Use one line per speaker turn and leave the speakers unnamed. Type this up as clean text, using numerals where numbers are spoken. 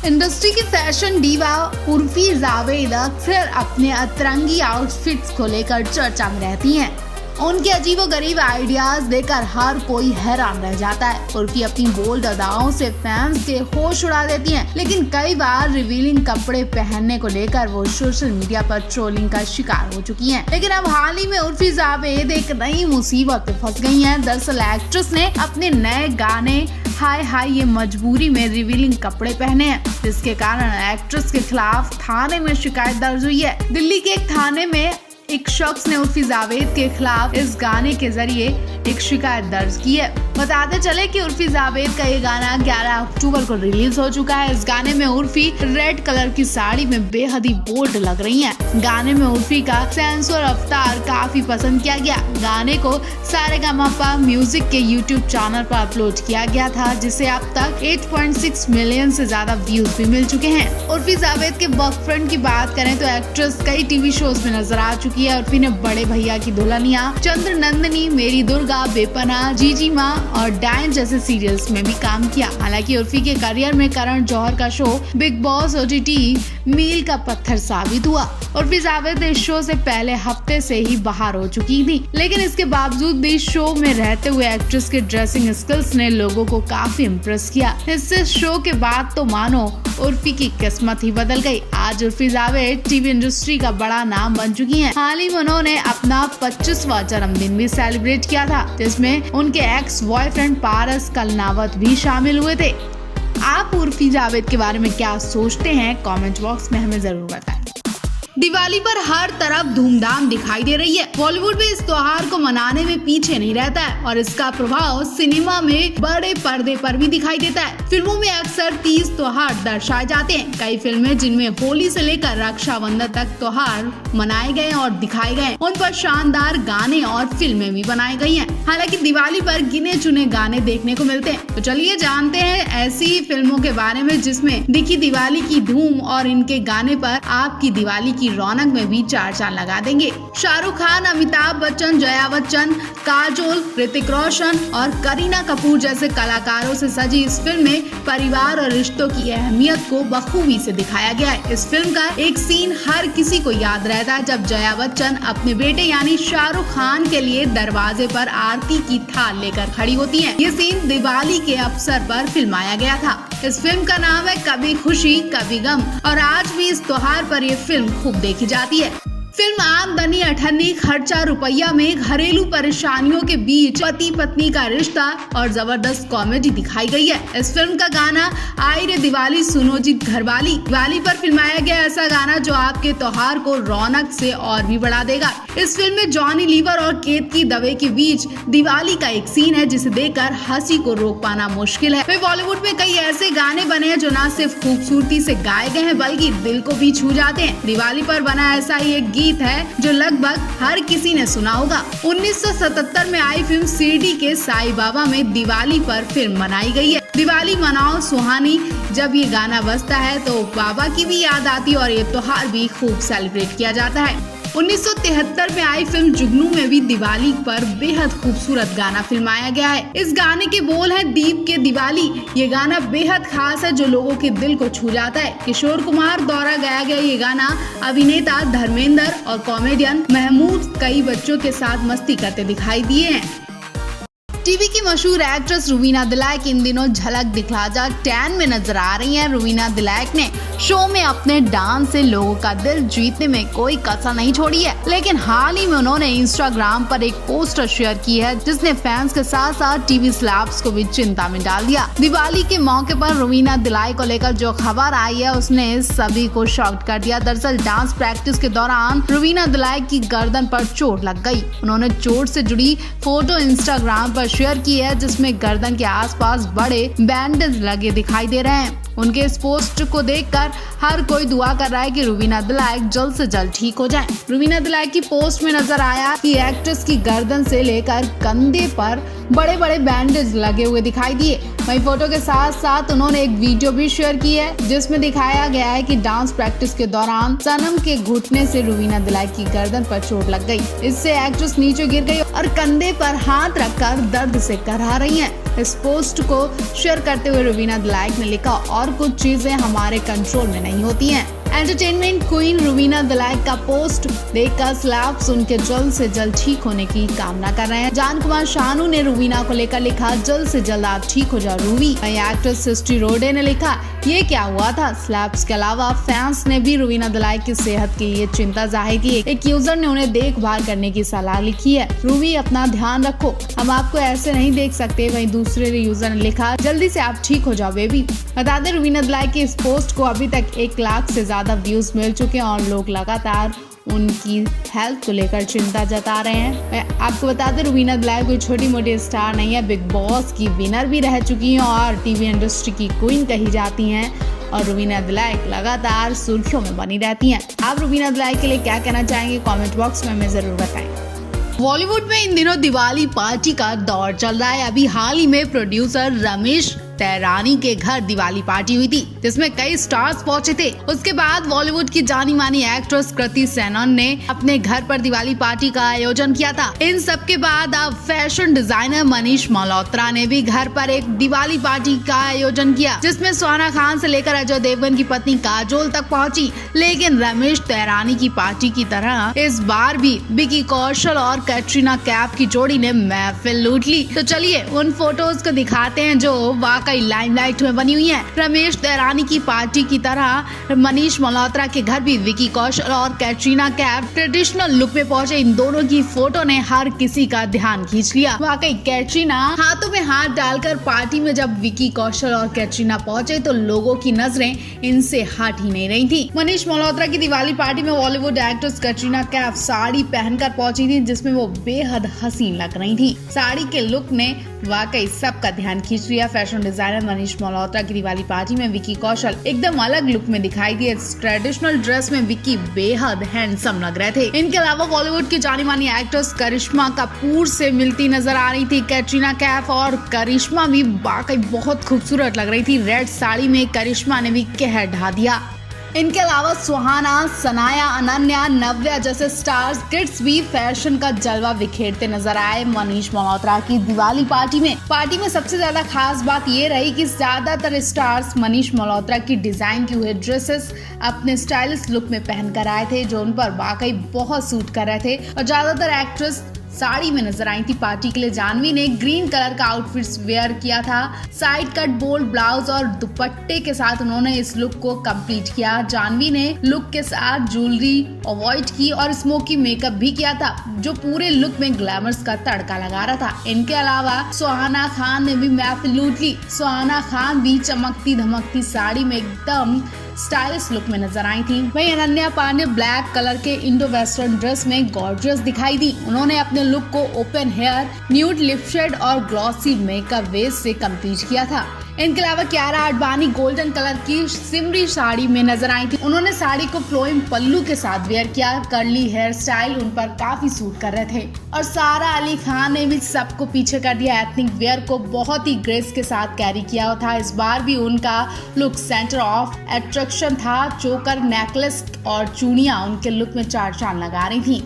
Industry की fashion diva Urfi Javed अक्सर अपने अतरंगी आउटफिट्स को लेकर चर्चा में रहती हैं। उनके अजीबोगरीब आइडियाज देखकर हर कोई हैरान रह जाता है। उर्फी अपनी बोल्ड अदाओं से फैंस के होश उड़ा देती हैं, लेकिन कई बार रिवीलिंग कपड़े पहनने को लेकर वो सोशल मीडिया पर ट्रोलिंग का शिकार हो चुकी हैं। लेकिन अब हाल ही में उर्फी जावेद एक नई मुसीबत में फंस गई हैं। दरअसल एक्ट्रेस ने अपने नए गाने हाय हाय ये मजबूरी में रिवीलिंग कपड़े पहने हैं, जिसके कारण एक्ट्रेस के खिलाफ थाने में शिकायत दर्ज हुई है। दिल्ली के एक थाने में एक शख्स ने उर्फी जावेद के खिलाफ इस गाने के जरिए एक शिकायत दर्ज की है। बताते चले कि उर्फी जावेद का ये गाना 11 अक्टूबर को रिलीज हो चुका है। इस गाने में उर्फी रेड कलर की साड़ी में बेहद ही बोल्ड लग रही हैं। गाने में उर्फी का सेंसुअर अवतार काफी पसंद किया गया। गाने को सारेगामापा म्यूजिक के YouTube चैनल पर अपलोड किया गया था, जिसे अब तक 8.6 मिलियन से ज्यादा व्यूज भी मिल चुके हैं। उर्फी जावेद के बॉयफ्रेंड की बात करें तो एक्ट्रेस कई टीवी शोज में नजर आ चुकी है। उर्फी ने बड़े भैया की दुल्हनिया, चंद्र नंदिनी, मेरी दुर्गा, बेपना, जीजी माँ और डायन जैसे सीरियल्स में भी काम किया। हालांकि उर्फी के करियर में करण जौहर का शो बिग बॉस OTT मील का पत्थर साबित हुआ। उर्फी जावेद इस शो से पहले हफ्ते से ही बाहर हो चुकी थी, लेकिन इसके बावजूद भी शो में रहते हुए एक्ट्रेस के ड्रेसिंग स्किल्स ने लोगों को काफी इम्प्रेस किया। इससे शो के बाद तो मानो उर्फी की किस्मत ही बदल गई। आज उर्फी जावेद टीवी इंडस्ट्री का बड़ा नाम बन चुकी हैं। हाल ही में उन्होंने अपना 25वां जन्मदिन भी सेलिब्रेट किया था, जिसमें उनके एक्स बॉयफ्रेंड पारस कलनावत भी शामिल हुए थे। आप उर्फी जावेद के बारे में क्या सोचते हैं? कमेंट बॉक्स में हमें जरूर बताएं। दिवाली पर हर तरफ धूमधाम दिखाई दे रही है। बॉलीवुड भी इस त्योहार को मनाने में पीछे नहीं रहता है और इसका प्रभाव सिनेमा में बड़े पर्दे पर भी दिखाई देता है। फिल्मों में अक्सर 30 त्योहार दर्शाए जाते हैं। कई फिल्में जिनमें होली से लेकर रक्षाबंधन तक त्योहार मनाए गए और दिखाए गए, उन पर शानदार गाने और फिल्में भी बनाई गई हैं। हालांकि दिवाली पर गिने चुने गाने देखने को मिलते हैं। तो चलिए जानते हैं ऐसी फिल्मों के बारे में जिसमें दिखी दिवाली की धूम और इनके गाने पर आपकी दिवाली की रौनक में भी चार चांद लगा देंगे। शाहरुख खान, अमिताभ बच्चन, जया बच्चन, काजोल, ऋतिक रोशन और करीना कपूर जैसे कलाकारों से सजी इस फिल्म में परिवार और रिश्तों की अहमियत को बखूबी से दिखाया गया है। इस फिल्म का एक सीन हर किसी को याद रहता है, जब जया बच्चन अपने बेटे यानी शाहरुख खान के लिए दरवाजे पर आरती की थाल लेकर खड़ी होती हैं। ये सीन दिवाली के अवसर पर फिल्माया गया था। इस फिल्म का नाम है कभी खुशी कभी गम और आज भी इस त्योहार पर ये फिल्म खूब देखी जाती है। फिल्म आमदनी अठन्नी खर्चा रुपया में घरेलू परेशानियों के बीच पति पत्नी का रिश्ता और जबरदस्त कॉमेडी दिखाई गई है। इस फिल्म का गाना आई रे दिवाली सुनो जी घरवाली दिवाली पर फिल्माया गया ऐसा गाना जो आपके त्योहार को रौनक से और भी बढ़ा देगा। इस फिल्म में जॉनी लीवर और केतकी दवे के बीच दिवाली का एक सीन है जिसे देखकर हंसी को रोक पाना मुश्किल है। वहीं बॉलीवुड में कई ऐसे गाने बने हैं जो न सिर्फ खूबसूरती से गाए गए हैं बल्कि दिल को भी छू जाते हैं। दिवाली पर बना ऐसा ही एक गीत है जो लगभग हर किसी ने सुना होगा। 1977 में आई फिल्म शिरडी के साईं बाबा में दिवाली पर फिल्म बनाई गई है। दिवाली मनाओ सुहानी, जब ये गाना बजता है तो बाबा की भी याद आती है और ये त्योहार भी खूब सेलिब्रेट किया जाता है। 1973 में आई फिल्म जुगनू में भी दिवाली पर बेहद खूबसूरत गाना फिल्माया गया है। इस गाने के बोल हैं दीप के दिवाली। ये गाना बेहद खास है जो लोगों के दिल को छू जाता है। किशोर कुमार द्वारा गाया गया ये गाना अभिनेता धर्मेंद्र और कॉमेडियन महमूद कई बच्चों के साथ मस्ती करते दिखाई दिए हैं। टीवी की मशहूर एक्ट्रेस रुबीना दिलैक इन दिनों झलक दिखला जा टैन में नजर आ रही हैं। रुबीना दिलैक ने शो में अपने डांस से लोगों का दिल जीतने में कोई कसर नहीं छोड़ी है, लेकिन हाल ही में उन्होंने इंस्टाग्राम पर एक पोस्टर शेयर की है जिसने फैंस के साथ साथ टीवी स्लैब्स को भी चिंता में डाल दिया। दिवाली के मौके पर रुबीना दिलैक को लेकर जो खबर आई है उसने सभी को शॉक्ड कर दिया। दरअसल डांस प्रैक्टिस के दौरान रुबीना दिलैक की गर्दन पर चोट लग गई। उन्होंने चोट से जुड़ी फोटो इंस्टाग्राम पर शेयर की है जिसमें गर्दन के आसपास बड़े बैंडेज लगे दिखाई दे रहे हैं। उनके इस पोस्ट को देखकर हर कोई दुआ कर रहा है कि रुबीना दिलैक जल्द से जल्द ठीक हो जाएं। रुबीना दिलैक की पोस्ट में नजर आया कि एक्ट्रेस की गर्दन से लेकर कंधे पर बड़े बड़े बैंडेज लगे हुए दिखाई दिए। वहीं फोटो के साथ साथ उन्होंने एक वीडियो भी शेयर की है जिसमें दिखाया गया है कि डांस प्रैक्टिस के दौरान सनम के घुटने से रुबीना दिलाइक की गर्दन पर चोट लग गई। इससे एक्ट्रेस नीचे गिर गई और कंधे पर हाथ रखकर दर्द से कराह रही हैं। इस पोस्ट को शेयर करते हुए रुबीना दिलाइक ने लिखा, और कुछ चीजें हमारे कंट्रोल में नहीं होती हैं। एंटरटेनमेंट क्वीन रुबीना दिलाइक का पोस्ट देखकर स्लैब्स उनके जल्द से जल्द ठीक होने की कामना कर रहे हैं। जान कुमार शानू ने रुबीना को लेकर लिखा, जल्द से जल्द आप ठीक हो जाओ रूबी। वहीं एक्ट्रेस सृष्टि रोडे ने लिखा, ये क्या हुआ था। स्लैब्स के अलावा फैंस ने भी रुबीना दिलाइक की सेहत के लिए चिंता जाहिर की। एक यूजर ने उन्हें देखभाल करने की सलाह लिखी है, रूबी अपना ध्यान रखो, हम आपको ऐसे नहीं देख सकते। वहीं दूसरे यूजर ने लिखा, जल्दी से आप ठीक हो जाओ बेबी। बता दें रुबीना दिलाइक की इस पोस्ट को अभी तक 1 लाख से ज्यादा व्यूज मिल चुके हैं और लोग लगातार उनकी हेल्थ को लेकर चिंता जता रहे हैं। आपको बता दें रुबीना दिलाइक कोई छोटी मोटी स्टार नहीं है, बिग बॉस की विनर भी रह चुकी हैं और टीवी इंडस्ट्री की क्वीन कही जाती हैं और रुबीना दिलाइक लगातार सुर्खियों में बनी रहती हैं। आप रुबीना दिलाइक के लिए क्या कहना चाहेंगे, कमेंट बॉक्स में हमें जरूर बताएं। बॉलीवुड में इन दिनों दिवाली पार्टी का दौर चल रहा है। अभी हाल ही में प्रोड्यूसर रमेश तैरानी के घर दिवाली पार्टी हुई थी जिसमें कई स्टार्स पहुंचे थे। उसके बाद बॉलीवुड की जानी मानी एक्ट्रेस कृति सेनन ने अपने घर पर दिवाली पार्टी का आयोजन किया था। इन सब के बाद अब फैशन डिजाइनर मनीष मल्होत्रा ने भी घर पर एक दिवाली पार्टी का आयोजन किया जिसमें सुहाना खान से लेकर अजय देवगन की पत्नी काजोल तक पहुंची। लेकिन रमेश तैरानी की पार्टी की तरह इस बार भी विकी कौशल और कैटरीना कैफ की जोड़ी ने महफिल लूट ली। तो चलिए उन फोटोज को दिखाते हैं जो वाकई लाइमलाइट में बनी हुई है। रमेश तैरानी की पार्टी की तरह मनीष मल्होत्रा के घर भी विकी कौशल और कैटरीना कैफ ट्रेडिशनल लुक में पहुंचे। इन दोनों की फोटो ने हर किसी का ध्यान खींच लिया। वाकई कैटरीना हाथों में हाथ डालकर पार्टी में जब विकी कौशल और कैटरीना पहुंचे तो लोगों की नजरें इनसे हट ही नहीं रही थी। मनीष मल्होत्रा की दिवाली पार्टी में बॉलीवुड एक्ट्रेस कैटरीना कैफ साड़ी पहनकर पहुंची थी जिसमें वो बेहद हसीन लग रही थी। साड़ी के लुक ने वाकई सबका ध्यान खींच लिया। फैशन डिजाइनर मनीष मल्होत्रा की दिवाली पार्टी में विकी कौशल एकदम अलग लुक में दिखाई दिए। ट्रेडिशनल ड्रेस में विकी बेहद हैंडसम लग रहे थे। इनके अलावा बॉलीवुड की जानी मानी एक्ट्रेस करिश्मा कपूर से मिलती नजर आ रही थी कैटरीना कैफ और करिश्मा भी वाकई बहुत खूबसूरत लग रही थी। रेड साड़ी में करिश्मा ने भी कहर ढा दिया। इनके अलावा सुहाना, सनाया, अनन्या, नव्या जैसे स्टार्स किड्स भी फैशन का जलवा बिखेरते नजर आए मनीष मल्होत्रा की दिवाली पार्टी में सबसे ज्यादा खास बात ये रही कि ज्यादातर स्टार्स मनीष मल्होत्रा की डिजाइन की हुए ड्रेसेस अपने स्टाइलिश लुक में पहन कर आए थे जो उन पर वाकई बहुत सूट कर रहे थे और ज्यादातर एक्ट्रेस साड़ी में नजर आई थी। पार्टी के लिए जानवी ने ग्रीन कलर का आउटफिट वेयर किया था। साइड कट बोल्ड ब्लाउज और दुपट्टे के साथ उन्होंने इस लुक को कंप्लीट किया। जानवी ने लुक के साथ ज्वेलरी अवॉइड की और स्मोकी मेकअप भी किया था जो पूरे लुक में ग्लैमर्स का तड़का लगा रहा था। इनके अलावा सुहाना खान ने भी महफिल लूट ली। सुहाना खान भी चमकती धमकती साड़ी में एकदम स्टाइलिश लुक में नजर आई थी। वहीं अनन्या पांडे ब्लैक कलर के इंडो वेस्टर्न ड्रेस में गॉर्जियस दिखाई दी। उन्होंने अपने लुक को open hair, nude lip shade और ग्लॉसी मेकअप बेस से कंप्लीट किया था। इनके अलावा कियारा आडवाणी गोल्डन कलर की सिमरी साड़ी में नजर आई थी। उन्होंने साड़ी को फ्लोइंग पल्लू के साथ वेयर किया। कर्ली हेयर स्टाइल उन पर काफी सूट कर रहे थे और सारा अली खान ने भी सबको पीछे कर दिया। एथनिक वेयर को बहुत ही ग्रेस के साथ कैरी किया था। इस बार भी उनका लुक सेंटर ऑफ अट्रैक्शन था। चोकर, नेकलेस और चूड़ियां उनके लुक में चार चांद लगा रही थी।